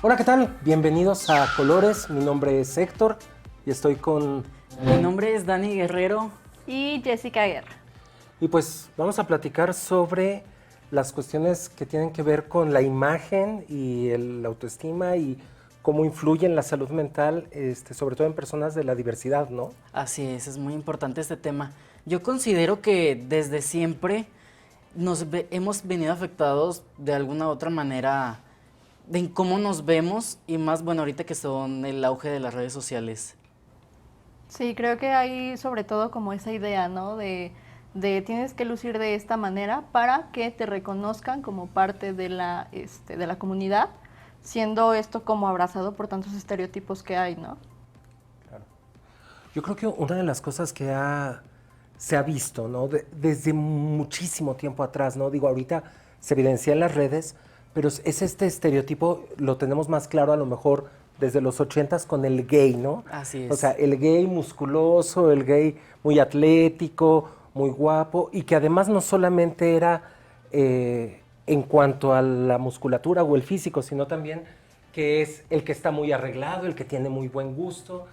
Hola, ¿qué tal? Bienvenidos a Colores. Mi nombre es Héctor y estoy con... Mi nombre es Dani Guerrero. Y Jessica Guerra. Y pues vamos a platicar sobre las cuestiones que tienen que ver con la imagen y la autoestima y cómo influye en la salud mental, sobre todo en personas de la diversidad, ¿no? Así es muy importante este tema. Yo considero que desde siempre hemos venido afectados de alguna u otra manera de cómo nos vemos y más, bueno, ahorita que son el auge de las redes sociales. Sí, creo que hay sobre todo como esa idea, ¿no? De tienes que lucir de esta manera para que te reconozcan como parte de la comunidad, siendo esto como abrazado por tantos estereotipos que hay, ¿no? Claro. Yo creo que una de las cosas que se ha visto, ¿no? Desde muchísimo tiempo atrás, ¿no? Digo, ahorita se evidencia en las redes, pero es este estereotipo, lo tenemos más claro a lo mejor desde los 80s con el gay, ¿no? Así es. O sea, el gay musculoso, el gay muy atlético, muy guapo, y que además no solamente era en cuanto a la musculatura o el físico, sino también que es el que está muy arreglado, el que tiene muy buen gusto,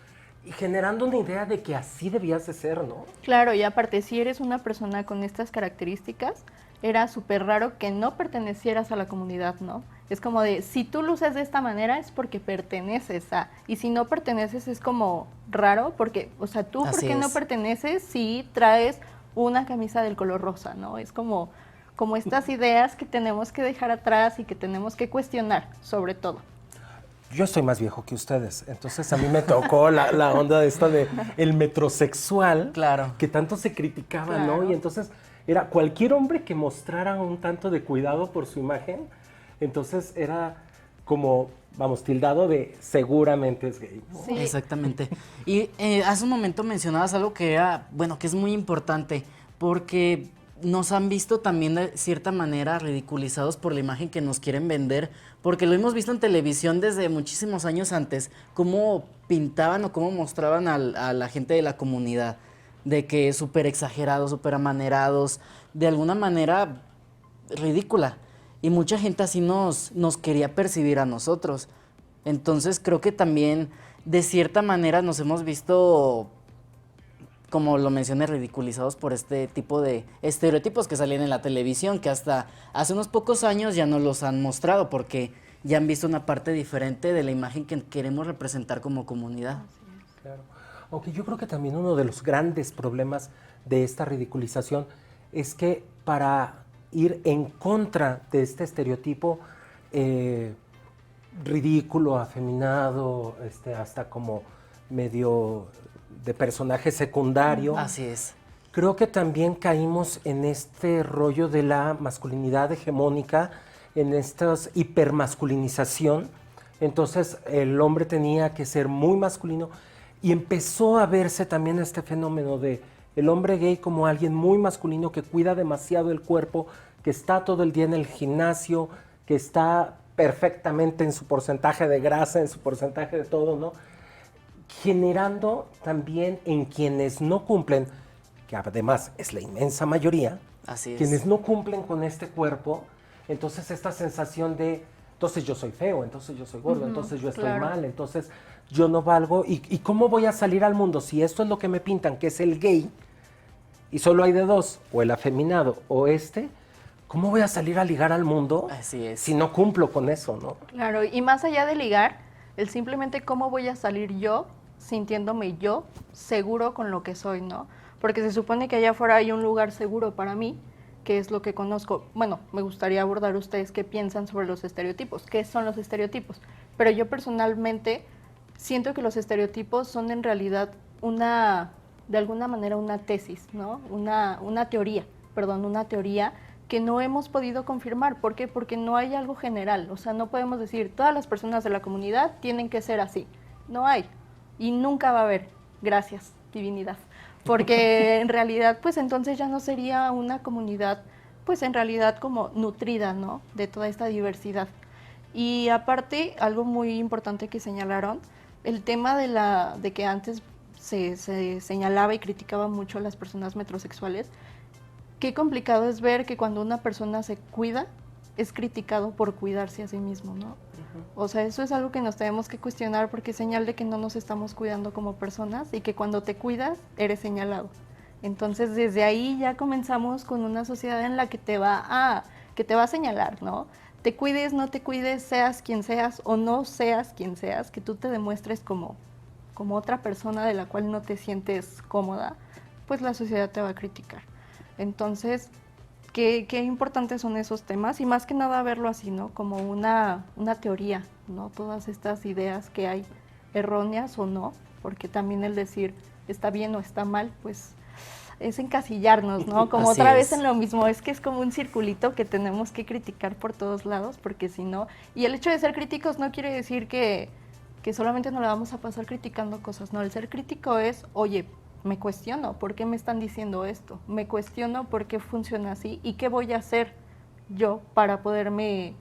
y generando una idea de que así debías de ser, ¿no? Claro, y aparte, si eres una persona con estas características, era súper raro que no pertenecieras a la comunidad, ¿no? Es como de, si tú luces de esta manera es porque perteneces a, y si no perteneces es como raro, porque, o sea, tú Así porque no es. perteneces si traes una camisa del color rosa, ¿no? Es como estas ideas que tenemos que dejar atrás y que tenemos que cuestionar, sobre todo. Yo soy más viejo que ustedes, entonces a mí me tocó la onda de esta de el metrosexual, Claro. que tanto se criticaba, Claro. ¿no? Y entonces era cualquier hombre que mostrara un tanto de cuidado por su imagen, entonces era como, vamos, tildado de seguramente es gay, ¿no? Sí. Exactamente. Y hace un momento mencionabas algo que era, bueno, que es muy importante, porque nos han visto también de cierta manera ridiculizados por la imagen que nos quieren vender, porque lo hemos visto en televisión desde muchísimos años antes, cómo pintaban o cómo mostraban a la gente de la comunidad, de que súper exagerados, súper amanerados, de alguna manera ridícula. Y mucha gente así nos quería percibir a nosotros. Entonces creo que también de cierta manera nos hemos visto, como lo mencioné, ridiculizados por este tipo de estereotipos que salían en la televisión, que hasta hace unos pocos años ya no los han mostrado porque ya han visto una parte diferente de la imagen que queremos representar como comunidad. Claro. Aunque yo creo que también uno de los grandes problemas de esta ridiculización es que para ir en contra de este estereotipo ridículo, afeminado, hasta como medio de personaje secundario, Así es. creo que también caímos en este rollo de la masculinidad hegemónica, en esta hipermasculinización. Entonces el hombre tenía que ser muy masculino y empezó a verse también este fenómeno de el hombre gay como alguien muy masculino que cuida demasiado el cuerpo, que está todo el día en el gimnasio, que está perfectamente en su porcentaje de grasa, en su porcentaje de todo, ¿no? Generando también en quienes no cumplen, que además es la inmensa mayoría, Así es. quienes no cumplen con este cuerpo, entonces esta sensación de, entonces yo soy feo, entonces yo soy gordo, entonces yo estoy claro. mal, entonces yo no valgo, y ¿cómo voy a salir al mundo si esto es lo que me pintan, que es el gay, y solo hay de dos, o el afeminado o ¿cómo voy a salir a ligar al mundo Así es. si no cumplo con eso, ¿no? Claro, y más allá de ligar, el simplemente cómo voy a salir yo, sintiéndome yo, seguro con lo que soy, ¿no? Porque se supone que allá afuera hay un lugar seguro para mí, que es lo que conozco. Bueno, me gustaría abordar ustedes qué piensan sobre los estereotipos, qué son los estereotipos. Pero yo personalmente siento que los estereotipos son en realidad de alguna manera una tesis, ¿no? Una teoría que no hemos podido confirmar. ¿Por qué? Porque no hay algo general. O sea, no podemos decir, todas las personas de la comunidad tienen que ser así. No hay. Y nunca va a haber. Gracias, divinidad. Porque en realidad, pues entonces ya no sería una comunidad, pues en realidad como nutrida, ¿no? De toda esta diversidad. Y aparte, algo muy importante que señalaron, el tema de que antes se señalaba y criticaba mucho a las personas metrosexuales. Qué complicado es ver que cuando una persona se cuida, es criticado por cuidarse a sí mismo, ¿no? O sea, eso es algo que nos tenemos que cuestionar porque es señal de que no nos estamos cuidando como personas y que cuando te cuidas eres señalado. Entonces, desde ahí ya comenzamos con una sociedad en la que te va a señalar, ¿no? Te cuides, no te cuides, seas quien seas o no seas quien seas, que tú te demuestres como otra persona de la cual no te sientes cómoda, pues la sociedad te va a criticar. Entonces, qué importantes son esos temas y más que nada verlo así, ¿no? Como una teoría, ¿no? Todas estas ideas que hay, erróneas o no, porque también el decir está bien o está mal, pues es encasillarnos, ¿no? Como Así otra vez es. en lo mismo, es que es como un circulito que tenemos que criticar por todos lados, porque si no, y el hecho de ser críticos no quiere decir que solamente nos la vamos a pasar criticando cosas, no, el ser crítico es, oye, me cuestiono, ¿por qué me están diciendo esto? Me cuestiono por qué funciona así y qué voy a hacer yo para poderme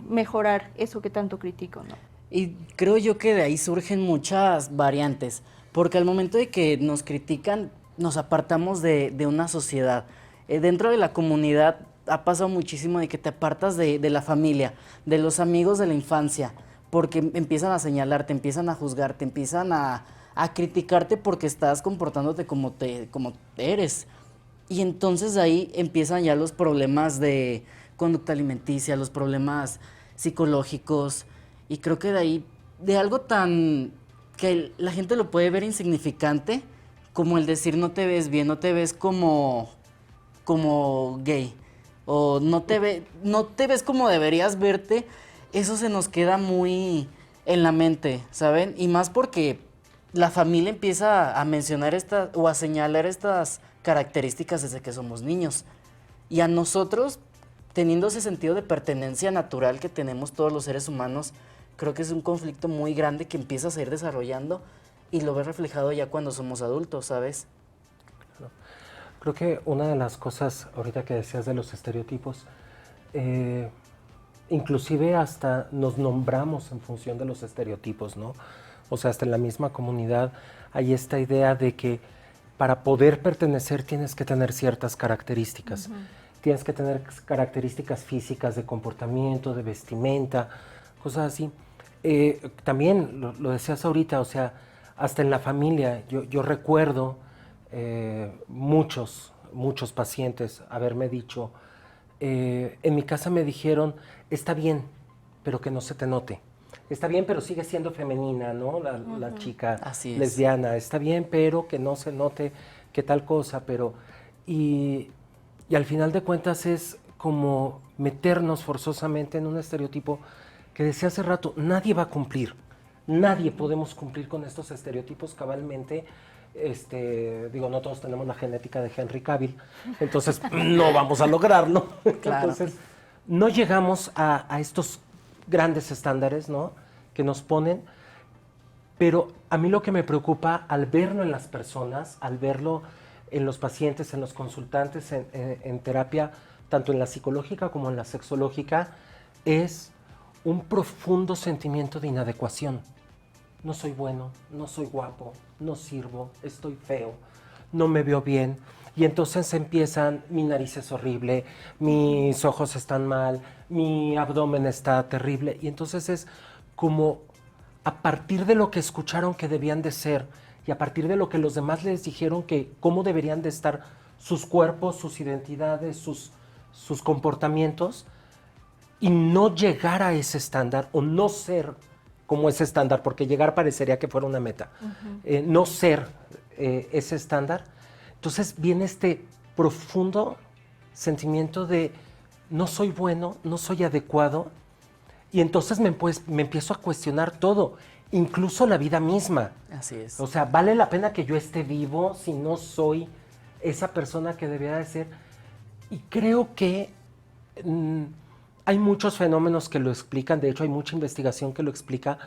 mejorar eso que tanto critico, ¿no? Y creo yo que de ahí surgen muchas variantes, porque al momento de que nos critican, nos apartamos de una sociedad. Dentro de la comunidad ha pasado muchísimo de que te apartas de la familia, de los amigos de la infancia, porque empiezan a señalarte, empiezan a juzgarte, empiezan a criticarte porque estás comportándote como eres. Y entonces ahí empiezan ya los problemas de conducta alimenticia, los problemas psicológicos. Y creo que de ahí, de algo tan que la gente lo puede ver insignificante, como el decir no te ves bien, no te ves como gay, o no te ves como deberías verte, eso se nos queda muy en la mente, ¿saben? Y más porque la familia empieza a mencionar o a señalar estas características desde que somos niños. Y a nosotros, teniendo ese sentido de pertenencia natural que tenemos todos los seres humanos, creo que es un conflicto muy grande que empiezas a ir desarrollando y lo ves reflejado ya cuando somos adultos, ¿sabes? Creo que una de las cosas, ahorita que decías de los estereotipos, inclusive hasta nos nombramos en función de los estereotipos, ¿no? O sea, hasta en la misma comunidad hay esta idea de que para poder pertenecer tienes que tener ciertas características. Tienes que tener características físicas de comportamiento, de vestimenta, cosas así. También lo decías ahorita, o sea, hasta en la familia, yo recuerdo muchos pacientes haberme dicho, en mi casa me dijeron, está bien, pero que no se te note. Está bien, pero sigue siendo femenina, ¿no? La chica Así es. lesbiana. Está bien, pero que no se note que tal cosa, pero... Y al final de cuentas es como meternos forzosamente en un estereotipo que decía hace rato, nadie va a cumplir. Nadie podemos cumplir con estos estereotipos cabalmente. Digo, no todos tenemos la genética de Henry Cavill, entonces no vamos a lograrlo. Claro. Entonces, no llegamos a estos grandes estándares, ¿no? Que nos ponen, pero a mí lo que me preocupa al verlo en las personas, al verlo en los pacientes, en los consultantes, en terapia, tanto en la psicológica como en la sexológica, es un profundo sentimiento de inadecuación. No soy bueno, no soy guapo, no sirvo, estoy feo, no me veo bien. Y entonces empiezan, mi nariz es horrible, mis ojos están mal, mi abdomen está terrible. Y entonces es como a partir de lo que escucharon que debían de ser y a partir de lo que los demás les dijeron que cómo deberían de estar sus cuerpos, sus identidades, sus comportamientos, y no llegar a ese estándar o no ser como ese estándar, porque llegar parecería que fuera una meta, no ser ese estándar. Entonces viene este profundo sentimiento de no soy bueno, no soy adecuado, y entonces me empiezo a cuestionar todo, incluso la vida misma. Así es. O sea, ¿vale la pena que yo esté vivo si no soy esa persona que debería de ser? Y creo que hay muchos fenómenos que lo explican, de hecho hay mucha investigación que lo explica,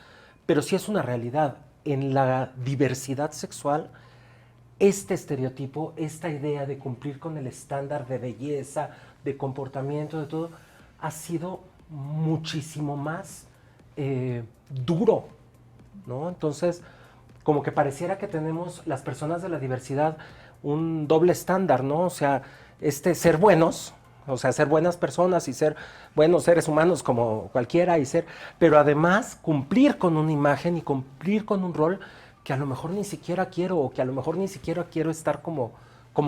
pero sí es una realidad. En la diversidad sexual, este estereotipo, esta idea de cumplir con el estándar de belleza, de comportamiento, de todo, ha sido muchísimo más duro, ¿no? Entonces, como que pareciera que tenemos las personas de la diversidad un doble estándar, ¿no? O sea, ser buenos, o sea, ser buenas personas y ser buenos seres humanos como cualquiera pero además cumplir con una imagen y cumplir con un rol que a lo mejor ni siquiera quiero o que a lo mejor ni siquiera quiero estar como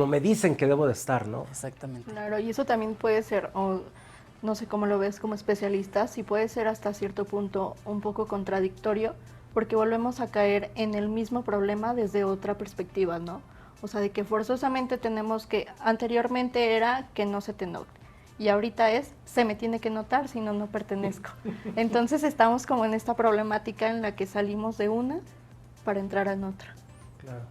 me dicen que debo de estar, ¿no? Exactamente. Claro, y eso también puede ser, o no sé cómo lo ves como especialista, si puede ser hasta cierto punto un poco contradictorio, porque volvemos a caer en el mismo problema desde otra perspectiva, ¿no? O sea, de que forzosamente tenemos que, anteriormente era que no se te note, y ahorita es, se me tiene que notar, si no, no pertenezco. Entonces estamos como en esta problemática en la que salimos de una para entrar en otra. Claro.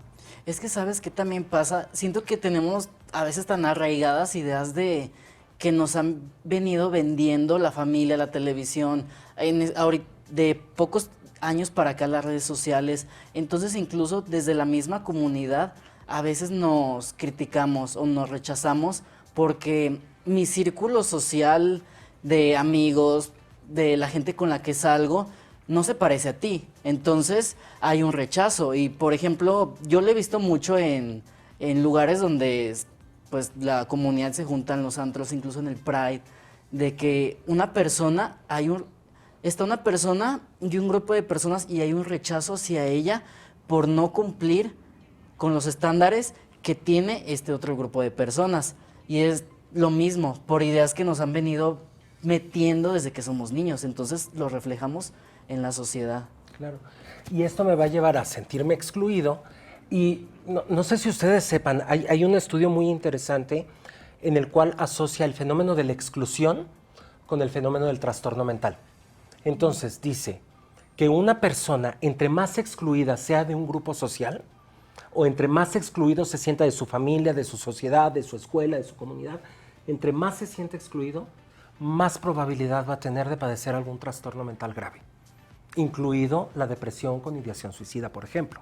Es que sabes qué también pasa, siento que tenemos a veces tan arraigadas ideas de que nos han venido vendiendo la familia, la televisión, de pocos años para acá las redes sociales, entonces incluso desde la misma comunidad a veces nos criticamos o nos rechazamos porque mi círculo social de amigos, de la gente con la que salgo, no se parece a ti. Entonces hay un rechazo. Y por ejemplo, yo lo he visto mucho en lugares donde pues la comunidad se junta en los antros, incluso en el Pride, de que una persona, está una persona y un grupo de personas y hay un rechazo hacia ella por no cumplir con los estándares que tiene este otro grupo de personas. Y es lo mismo, por ideas que nos han venido metiendo desde que somos niños. Entonces lo reflejamos en la sociedad. Claro. Y esto me va a llevar a sentirme excluido. Y no sé si ustedes sepan, hay un estudio muy interesante en el cual asocia el fenómeno de la exclusión con el fenómeno del trastorno mental. Entonces dice que una persona, entre más excluida sea de un grupo social, o entre más excluido se sienta de su familia, de su sociedad, de su escuela, de su comunidad, entre más se siente excluido, más probabilidad va a tener de padecer algún trastorno mental grave, incluido la depresión con ideación suicida, por ejemplo.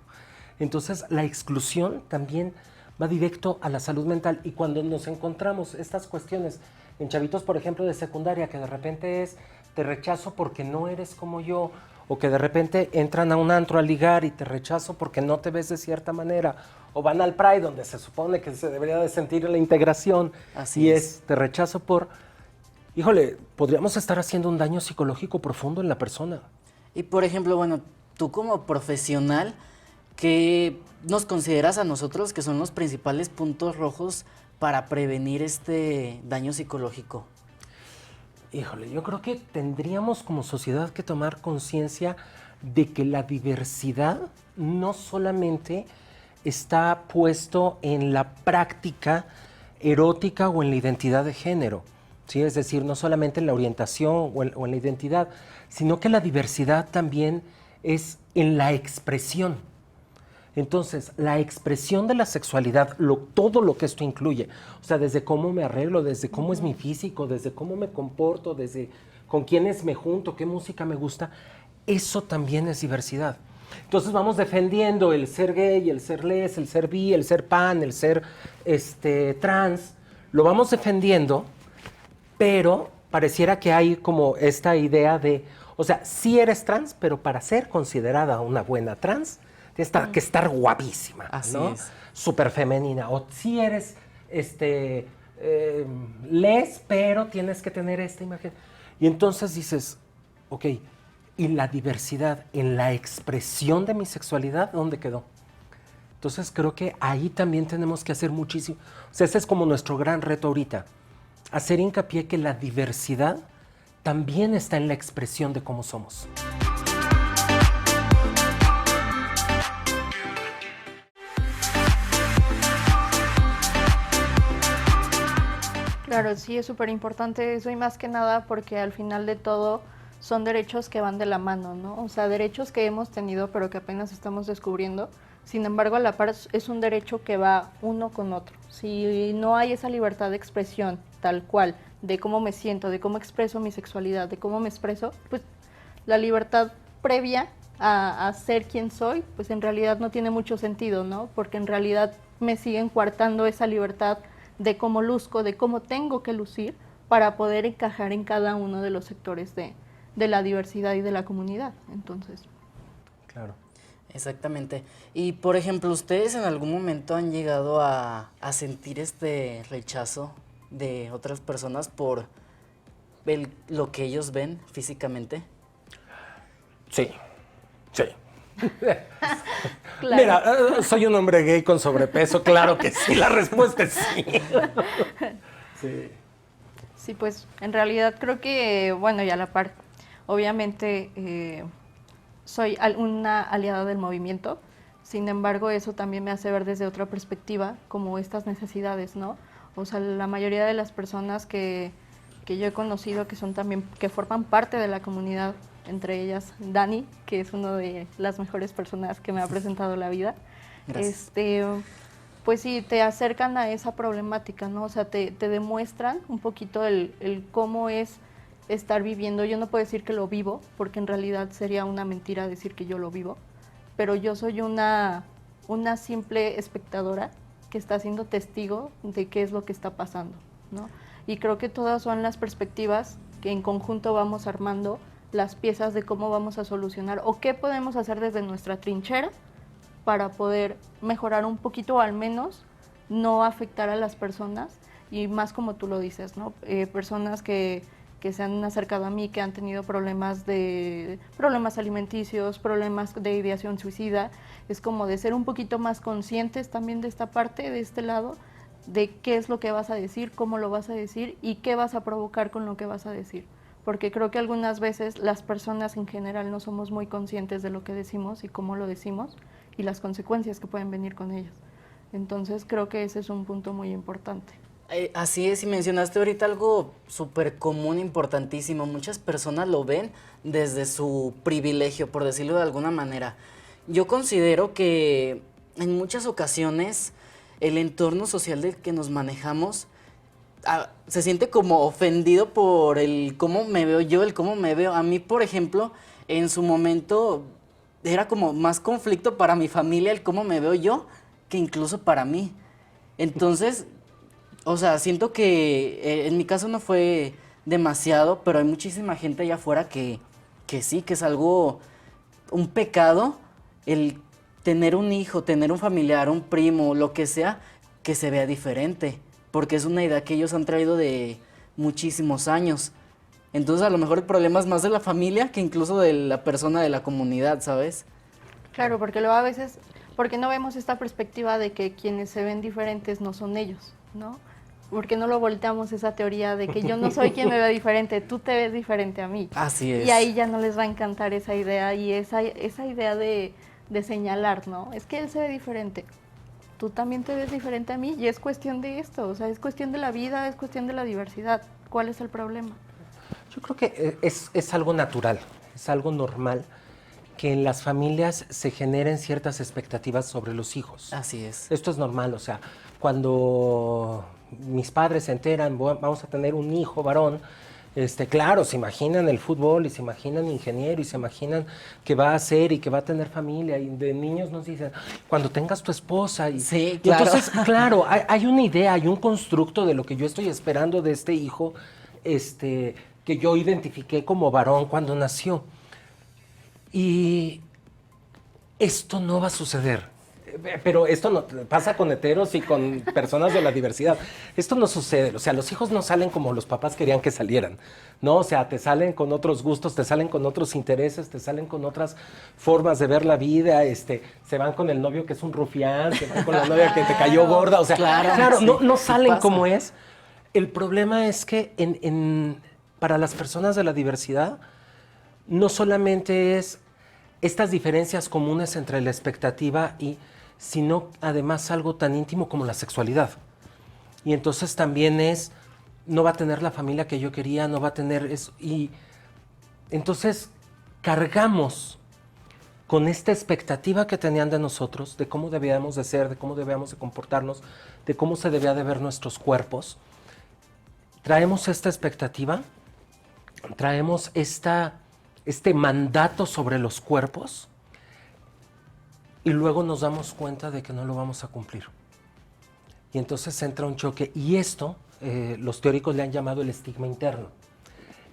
Entonces, la exclusión también va directo a la salud mental, y cuando nos encontramos estas cuestiones en chavitos, por ejemplo, de secundaria, que de repente es, te rechazo porque no eres como yo, o que de repente entran a un antro a ligar y te rechazo porque no te ves de cierta manera, o van al Pride donde se supone que se debería de sentir la integración, Así es. te rechazo por, híjole, podríamos estar haciendo un daño psicológico profundo en la persona. Y por ejemplo, bueno, tú como profesional, ¿qué nos consideras a nosotros que son los principales puntos rojos para prevenir este daño psicológico? Híjole, yo creo que tendríamos como sociedad que tomar conciencia de que la diversidad no solamente está puesto en la práctica erótica o en la identidad de género, ¿sí? Es decir, no solamente en la orientación o en la identidad, sino que la diversidad también es en la expresión. Entonces, la expresión de la sexualidad, todo lo que esto incluye, o sea, desde cómo me arreglo, desde cómo es mi físico, desde cómo me comporto, desde con quiénes me junto, qué música me gusta, eso también es diversidad. Entonces vamos defendiendo el ser gay, el ser les, el ser bi, el ser pan, el ser trans, lo vamos defendiendo, pero pareciera que hay como esta idea de, o sea, sí eres trans, pero para ser considerada una buena trans, tienes que estar guapísima, Así ¿no? es. Súper femenina. O si eres les, pero tienes que tener esta imagen. Y entonces dices, ok, ¿y la diversidad en la expresión de mi sexualidad dónde quedó? Entonces creo que ahí también tenemos que hacer muchísimo. O sea, ese es como nuestro gran reto ahorita. Hacer hincapié que la diversidad también está en la expresión de cómo somos. Claro, sí, es súper importante eso, y más que nada porque al final de todo son derechos que van de la mano, ¿no? O sea, derechos que hemos tenido pero que apenas estamos descubriendo. Sin embargo, a la par es un derecho que va uno con otro. Si no hay esa libertad de expresión tal cual, de cómo me siento, de cómo expreso mi sexualidad, de cómo me expreso, pues la libertad previa a ser quien soy, pues en realidad no tiene mucho sentido, ¿no? Porque en realidad me siguen coartando esa libertad de cómo luzco, de cómo tengo que lucir para poder encajar en cada uno de los sectores de la diversidad y de la comunidad. Entonces, Claro. Exactamente. Y por ejemplo, ¿ustedes en algún momento han llegado a sentir este rechazo de otras personas por lo que ellos ven físicamente? Sí, sí. Claro. Mira, soy un hombre gay con sobrepeso, claro que sí, la respuesta es sí. Sí. Sí, pues en realidad creo que, bueno, y a la par, obviamente soy una aliada del movimiento, sin embargo eso también me hace ver desde otra perspectiva como estas necesidades, ¿no? O sea, la mayoría de las personas que yo he conocido que son también, que forman parte de la comunidad, entre ellas Dani, que es una de las mejores personas que me ha presentado la vida, Gracias. pues sí, te acercan a esa problemática, ¿no? O sea, te demuestran un poquito el cómo es estar viviendo. Yo no puedo decir que lo vivo, porque en realidad sería una mentira decir que yo lo vivo, pero yo soy una simple espectadora que está siendo testigo de qué es lo que está pasando, ¿no? Y creo que todas son las perspectivas que en conjunto vamos armando las piezas de cómo vamos a solucionar o qué podemos hacer desde nuestra trinchera para poder mejorar un poquito o al menos no afectar a las personas y más como tú lo dices, ¿no? Personas que se han acercado a mí, que han tenido problemas alimenticios, problemas de ideación suicida, es como de ser un poquito más conscientes también de esta parte, de este lado, de qué es lo que vas a decir, cómo lo vas a decir y qué vas a provocar con lo que vas a decir. Porque creo que algunas veces las personas en general no somos muy conscientes de lo que decimos y cómo lo decimos y las consecuencias que pueden venir con ellas. Entonces creo que ese es un punto muy importante. Así es, y mencionaste ahorita algo súper común, importantísimo. Muchas personas lo ven desde su privilegio, por decirlo de alguna manera. Yo considero que en muchas ocasiones el entorno social del que nos manejamos se siente como ofendido por el cómo me veo yo, el cómo me veo. A mí, por ejemplo, en su momento era como más conflicto para mi familia el cómo me veo yo que incluso para mí. Entonces, o sea, siento que en mi caso no fue demasiado, pero hay muchísima gente allá afuera que sí, que es algo, un pecado el tener un hijo, tener un familiar, un primo, lo que sea, que se vea diferente, porque es una idea que ellos han traído de muchísimos años. Entonces a lo mejor el problema es más de la familia que incluso de la persona de la comunidad, ¿sabes? Claro, porque luego a veces, porque no vemos esta perspectiva de que quienes se ven diferentes no son ellos, ¿no? Porque no lo volteamos esa teoría de que yo no soy quien me ve diferente, tú te ves diferente a mí. Así es. Y ahí ya no les va a encantar esa idea y esa idea de señalar, ¿no? Es que él se ve diferente. Tú también te ves diferente a mí y es cuestión de esto, o sea, es cuestión de la vida, es cuestión de la diversidad. ¿Cuál es el problema? Yo creo que es algo natural, es algo normal que en las familias se generen ciertas expectativas sobre los hijos. Así es. Esto es normal, o sea, cuando mis padres se enteran, vamos a tener un hijo varón, claro, se imaginan el fútbol y se imaginan ingeniero y se imaginan que va a hacer y que va a tener familia y de niños nos dicen, cuando tengas tu esposa. Sí, y claro. entonces, claro, hay una idea, hay un constructo de lo que yo estoy esperando de este hijo, que yo identifiqué como varón cuando nació. Y esto no va a suceder. Pero esto no pasa con heteros y con personas de la diversidad. Esto no sucede. O sea, los hijos no salen como los papás querían que salieran, ¿no? O sea, te salen con otros gustos, te salen con otros intereses, te salen con otras formas de ver la vida. Se van con el novio que es un rufián, se van con la novia que te cayó gorda. O sea, claro, sí, no salen pasa. como es. El problema es que para las personas de la diversidad no solamente es estas diferencias comunes entre la expectativa sino además algo tan íntimo como la sexualidad. Y entonces también no va a tener la familia que yo quería, no va a tener eso. Y entonces cargamos con esta expectativa que tenían de nosotros, de cómo debíamos de ser, de cómo debíamos de comportarnos, de cómo se debía de ver nuestros cuerpos. Traemos esta expectativa, traemos este mandato sobre los cuerpos y luego nos damos cuenta de que no lo vamos a cumplir. Y entonces entra un choque y esto los teóricos le han llamado el estigma interno.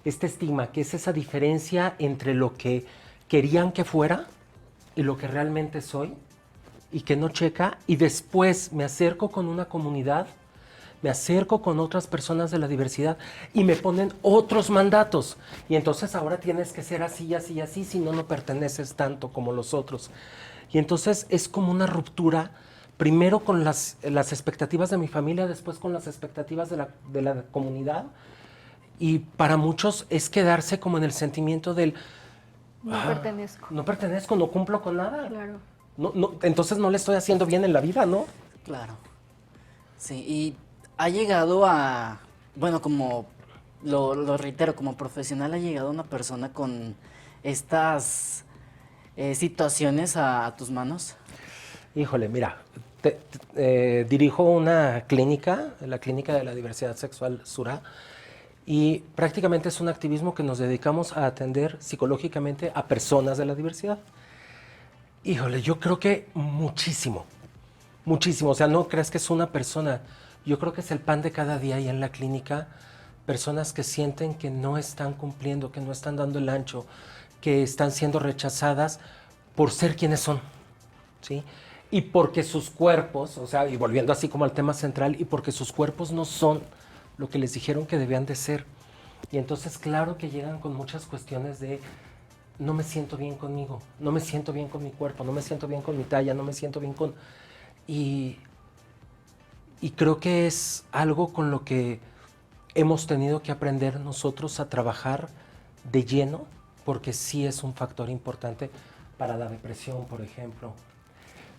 Este estigma, que es esa diferencia entre lo que querían que fuera y lo que realmente soy y que no checa, y después me acerco con una comunidad, me acerco con otras personas de la diversidad y me ponen otros mandatos. Y entonces ahora tienes que ser así, así, así, si no, no perteneces tanto como los otros. Y entonces es como una ruptura, primero con las expectativas de mi familia, después con las expectativas de la comunidad. Y para muchos es quedarse como en el sentimiento del... No pertenezco. No pertenezco, no cumplo con nada. Claro. No, no, entonces no le estoy haciendo bien en la vida, ¿no? Claro. Sí, y ha llegado a, bueno, como lo reitero, como profesional ha llegado una persona con estas situaciones a tus manos. Híjole, mira, dirijo una clínica, la Clínica de la Diversidad Sexual Sura, y prácticamente es un activismo que nos dedicamos a atender psicológicamente a personas de la diversidad. Híjole, yo creo que muchísimo, muchísimo. O sea, no creas que es una persona. Yo creo que es el pan de cada día ahí en la clínica. Personas que sienten que no están cumpliendo, que no están dando el ancho, que están siendo rechazadas por ser quienes son, ¿sí? Y porque sus cuerpos, o sea, y volviendo así como al tema central, y porque sus cuerpos no son lo que les dijeron que debían de ser. Y entonces, claro que llegan con muchas cuestiones de no me siento bien conmigo, no me siento bien con mi cuerpo, no me siento bien con mi talla, no me siento bien con... Y creo que es algo con lo que hemos tenido que aprender nosotros a trabajar de lleno, porque sí es un factor importante para la depresión, por ejemplo.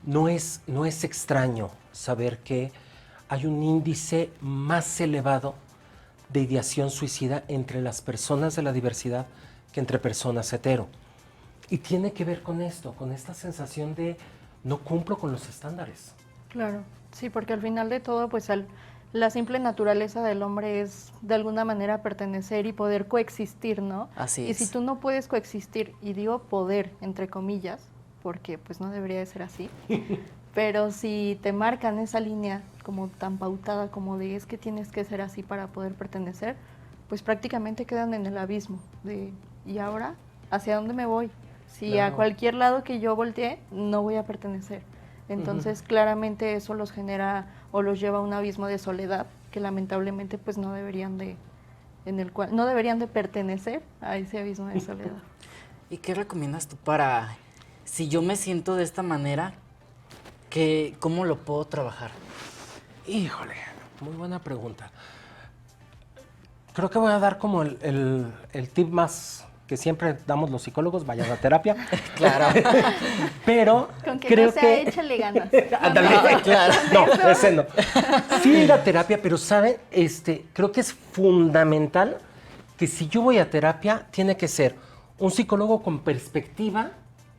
No es extraño saber que hay un índice más elevado de ideación suicida entre las personas de la diversidad que entre personas hetero. Y tiene que ver con esto, con esta sensación de no cumplo con los estándares. Claro, sí, porque al final de todo, pues la simple naturaleza del hombre es de alguna manera pertenecer y poder coexistir, ¿no? Así y es. si tú no puedes coexistir, y digo poder, entre comillas, porque pues no debería de ser así, pero si te marcan esa línea como tan pautada como de es que tienes que ser así para poder pertenecer, pues prácticamente quedan en el abismo de ¿y ahora hacia dónde me voy? Si Claro. a cualquier lado que yo voltee, no voy a pertenecer. Entonces, claramente eso los genera o los lleva a un abismo de soledad que lamentablemente pues no deberían de, en el cual no deberían de pertenecer a ese abismo de soledad. ¿Y qué recomiendas tú para, si yo me siento de esta manera, cómo lo puedo trabajar? Híjole, muy buena pregunta. Creo que voy a dar como el tip más que siempre damos los psicólogos, vayan a terapia. Claro. Pero Con que creo no sea que... échale ganas. Ándale. No, claro. No, ese no. Sí ir a terapia, pero ¿saben? Creo que es fundamental que si yo voy a terapia, tiene que ser un psicólogo con perspectiva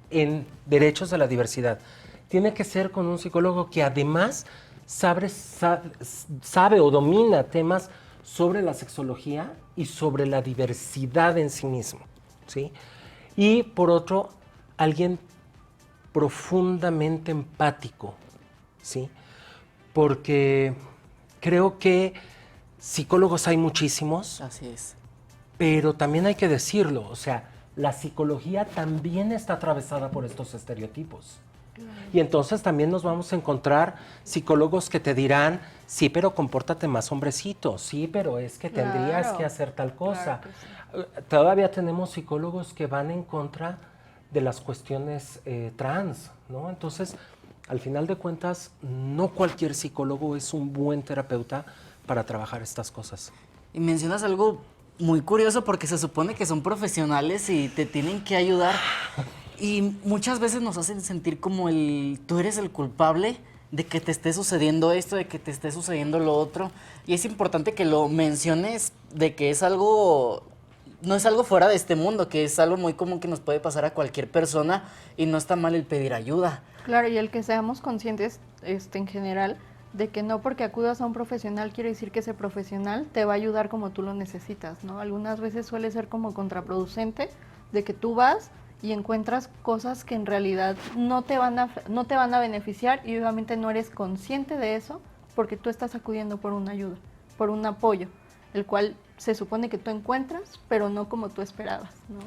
en derechos de la diversidad. Tiene que ser con un psicólogo que además sabe o domina temas sobre la sexología y sobre la diversidad en sí mismo, ¿sí? Y por otro, alguien profundamente empático, ¿sí? Porque creo que psicólogos hay muchísimos, Así es. pero también hay que decirlo, o sea, la psicología también está atravesada por estos estereotipos. Y entonces también nos vamos a encontrar psicólogos que te dirán, sí, pero compórtate más hombrecito, sí, pero es que tendrías Claro, que hacer tal cosa. claro que Todavía tenemos psicólogos que van en contra de las cuestiones trans, ¿no? Entonces, al final de cuentas, no cualquier psicólogo es un buen terapeuta para trabajar estas cosas. Y mencionas algo muy curioso porque se supone que son profesionales y te tienen que ayudar. Y muchas veces nos hacen sentir como tú eres el culpable de que te esté sucediendo esto, de que te esté sucediendo lo otro. Y es importante que lo menciones de que es algo, no es algo fuera de este mundo, que es algo muy común que nos puede pasar a cualquier persona y no está mal el pedir ayuda. Claro, y el que seamos conscientes en general de que no porque acudas a un profesional quiere decir que ese profesional te va a ayudar como tú lo necesitas, ¿no? Algunas veces suele ser como contraproducente de que tú vas y encuentras cosas que en realidad no te van a beneficiar y obviamente no eres consciente de eso porque tú estás acudiendo por una ayuda, por un apoyo, el cual se supone que tú encuentras, pero no como tú esperabas, ¿no?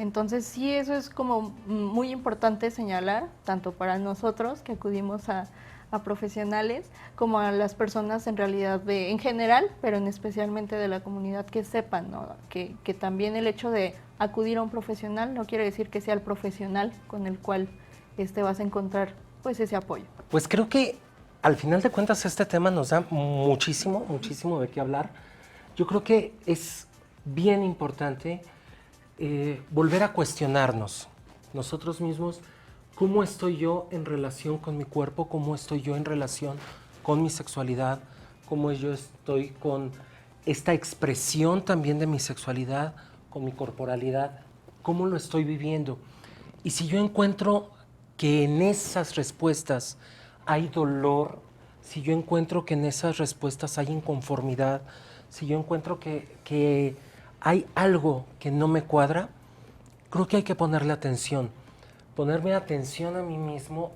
Entonces sí, eso es como muy importante señalar, tanto para nosotros que acudimos a a profesionales como a las personas en realidad en general, pero en especialmente de la comunidad, que sepan, ¿no? Que también el hecho de acudir a un profesional no quiere decir que sea el profesional con el cual vas a encontrar pues ese apoyo. Pues creo que al final de cuentas este tema nos da muchísimo, muchísimo de qué hablar. Yo creo que es bien importante volver a cuestionarnos nosotros mismos. ¿Cómo estoy yo en relación con mi cuerpo? ¿Cómo estoy yo en relación con mi sexualidad? ¿Cómo yo estoy con esta expresión también de mi sexualidad, con mi corporalidad? ¿Cómo lo estoy viviendo? Y si yo encuentro que en esas respuestas hay dolor, si yo encuentro que en esas respuestas hay inconformidad, si yo encuentro que hay algo que no me cuadra, creo que hay que ponerle atención. Ponerme atención a mí mismo,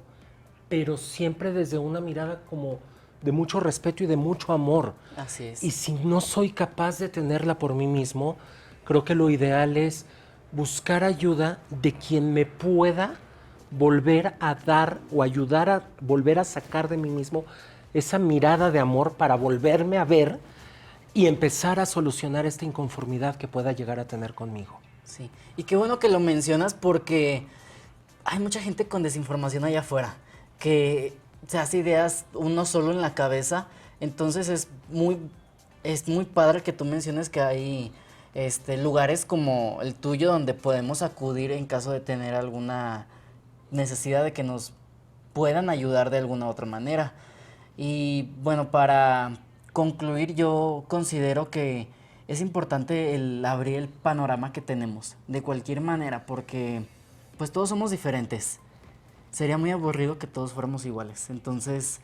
pero siempre desde una mirada como de mucho respeto y de mucho amor. Así es. Y si no soy capaz de tenerla por mí mismo, creo que lo ideal es buscar ayuda de quien me pueda volver a dar o ayudar a volver a sacar de mí mismo esa mirada de amor para volverme a ver y empezar a solucionar esta inconformidad que pueda llegar a tener conmigo. Sí, y qué bueno que lo mencionas porque hay mucha gente con desinformación allá afuera, que se hace ideas uno solo en la cabeza, entonces es muy padre que tú menciones que hay lugares como el tuyo donde podemos acudir en caso de tener alguna necesidad de que nos puedan ayudar de alguna otra manera. Y bueno, para concluir, yo considero que es importante el abrir el panorama que tenemos, de cualquier manera, porque pues todos somos diferentes. Sería muy aburrido que todos fuéramos iguales. Entonces,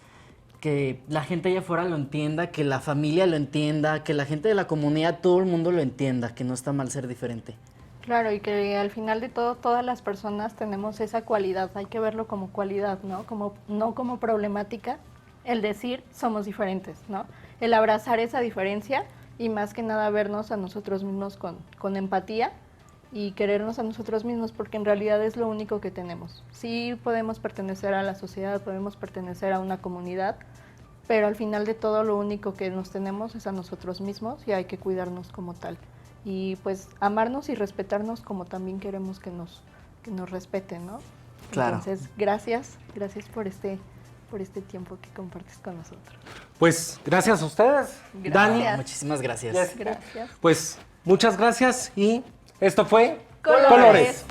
que la gente allá afuera lo entienda, que la familia lo entienda, que la gente de la comunidad, todo el mundo lo entienda, que no está mal ser diferente. Claro, y que al final de todo, todas las personas tenemos esa cualidad, hay que verlo como cualidad, ¿no? No como problemática, el decir somos diferentes, ¿no? El abrazar esa diferencia y más que nada vernos a nosotros mismos con empatía y querernos a nosotros mismos, porque en realidad es lo único que tenemos. Sí podemos pertenecer a la sociedad, podemos pertenecer a una comunidad, pero al final de todo lo único que nos tenemos es a nosotros mismos y hay que cuidarnos como tal. Y pues amarnos y respetarnos como también queremos que nos respeten, ¿no? Claro. Entonces, gracias por este tiempo que compartes con nosotros. Pues gracias a ustedes, Gracias. Dani. Muchísimas gracias. Yes. Gracias. Pues muchas gracias y esto fue Colores.